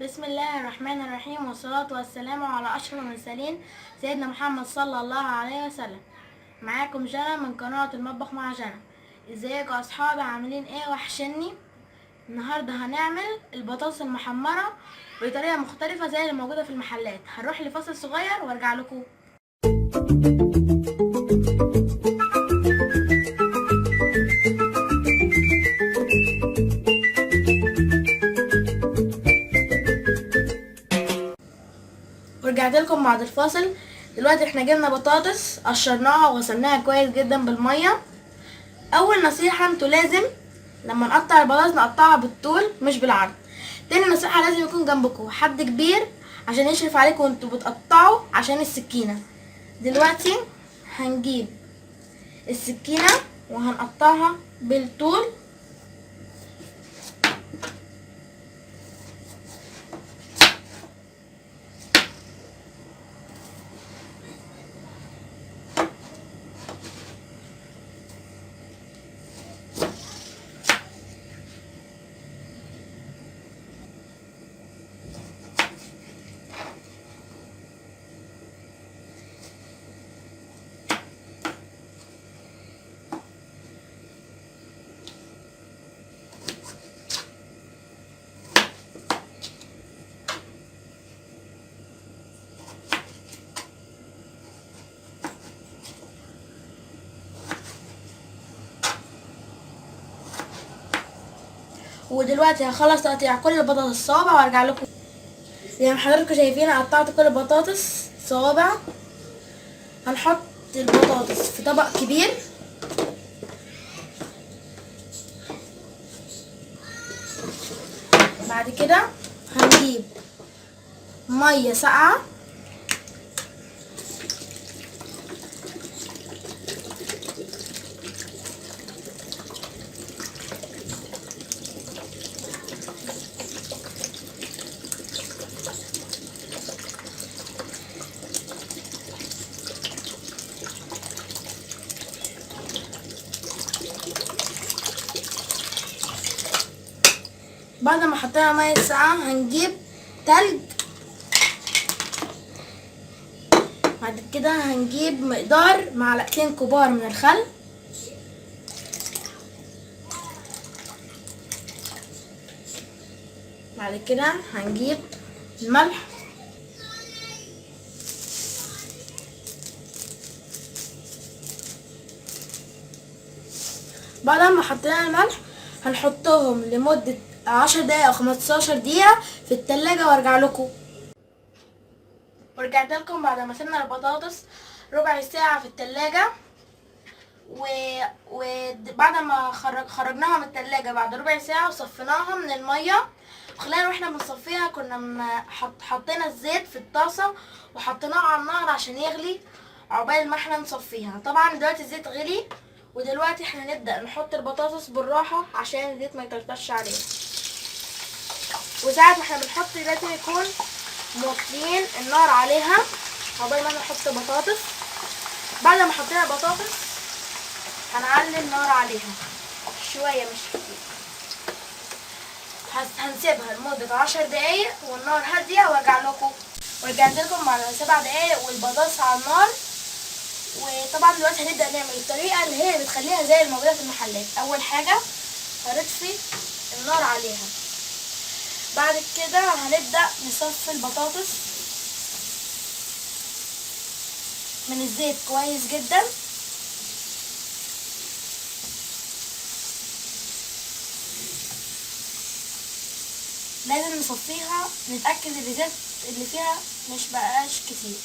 بسم الله الرحمن الرحيم، والصلاة والسلام على أشرف المرسلين سيدنا محمد صلى الله عليه وسلم. معاكم جنى من قناة المطبخ مع جنى. ازيكم يا اصحابي؟ عاملين ايه؟ وحشني. النهاردة هنعمل البطاطس المحمرة بطريقة مختلفة زي اللي موجودة في المحلات. هنروح لفاصل صغير وارجع لكم. ورجعت لكم بعد الفاصل. دلوقتي احنا جبنا بطاطس، قشرناها وغسلناها كويس جدا بالميه. اول نصيحه، انتوا لازم لما نقطع البطاطس نقطعها بالطول مش بالعرض. تاني نصيحه، لازم يكون جنبكم حد كبير عشان يشرف عليكم وانتوا بتقطعوا عشان السكينه. دلوقتي هنجيب السكينه وهنقطعها بالطول. ودلوقتي هخلص تقطيع كل البطاطس صوابع وارجع لكم. زي ما حضراتكم شايفين قطعت كل البطاطس صوابع. هنحط البطاطس في طبق كبير. بعد كده هنجيب ميه ساقعه بعد ما حطينا ميه ساقعه هنجيب تلج. بعد كده هنجيب مقدار معلقتين كبار من الخل. بعد كده هنجيب الملح. بعد ما حطينا الملح هنحطهم لمدة 10 دقايق او 15 دقيقة في التلاجة وارجع لكم. ورجعت لكم بعد ما سيبنا البطاطس ربع ساعة في التلاجة. وبعد ما خرجناها من التلاجة بعد ربع ساعة وصفيناها من المية. خلينا واحنا بنصفيها كنا حطينا الزيت في الطاسة وحطيناه على النار عشان يغلي عقبال ما احنا نصفيها. طبعا دلوقتي الزيت غلي، ودلوقتي احنا نبدأ نحط البطاطس بالراحة عشان الزيت ما يطرطش عليها. وساعة ما احنا بنحط لازم يكون موطيين النار عليها عقبال ما احنا نحط البطاطس. بعد ما حطينا البطاطس هنعلي النار عليها شوية مش كتير. هنسيبها لمدة 10 دقايق والنار هادية وارجع لكم. ورجعت لكم بعد 7 دقايق والبطاطس على النار. وطبعا دلوقتي هنبدأ نعمل الطريقة اللي هي بتخليها زي الموجودة في المحلات. أول حاجة هنطفي النار عليها. بعد كده هنبدأ نصفي البطاطس من الزيت كويس جدا. لازم نصفيها نتأكد ان الزيت اللي فيها مش بقاش كتير.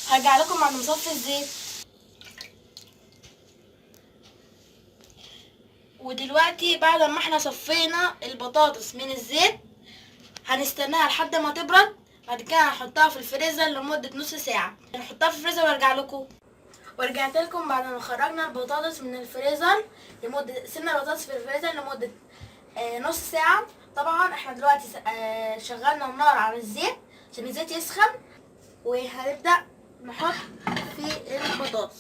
هرجع لكم بعد ما نصفي الزيت. ودلوقتي بعد ما احنا صفينا البطاطس من الزيت هنستناها لحد ما تبرد. بعد كده هنحطها في الفريزر لمدة نص ساعة. هنحطها في الفريزر وارجع لكم. ورجعت لكم بعد ما خرجنا البطاطس من الفريزر سيبنا البطاطس في الفريزر لمدة نص ساعة. طبعا احنا دلوقتي شغلنا النار على الزيت عشان الزيت يسخن. وهنبدأ نحط في البطاطس.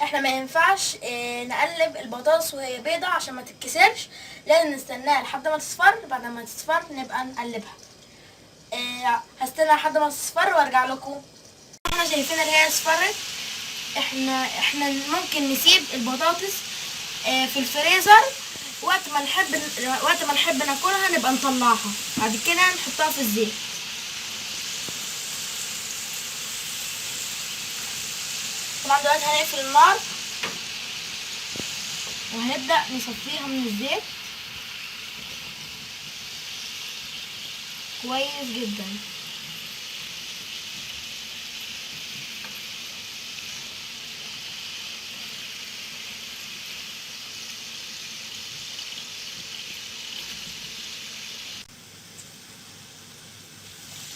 احنا ما ينفعش نقلب البطاطس وهي بيضة عشان ما تتكسرش، لازم نستناها لحد ما تصفر. بعد ما تصفر نبقى نقلبها. هستنى لحد ما تصفر وارجع لكم. احنا شايفين اللي هي اصفرت. احنا ممكن نسيب البطاطس في الفريزر، وقت ما نحب ناكلها نبقى نطلعها، بعد كده نحطها في الزيت. طبعا دلوقتي هنقفل النار وهنبدأ نصفيها من الزيت كويس جدا.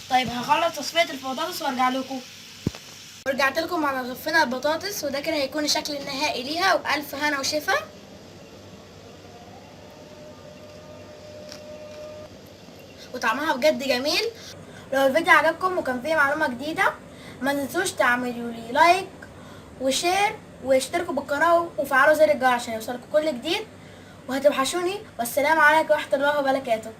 طيب هخلص تصفية البطاطس وارجع لكم. ورجعت لكم بعد ما صفينا البطاطس، وده كده هيكون الشكل النهائي ليها، وبألف هنا وشفا. وطعمها بجد جميل. لو الفيديو عجبكم وكان فيه معلومة جديدة، ما تنسوش تعملوا لي لايك وشير واشتركوا بالقناة وفعلوا زر الجرس عشان يوصلكم كل جديد. وهتوحشوني، والسلام عليكم ورحمة الله وبركاته.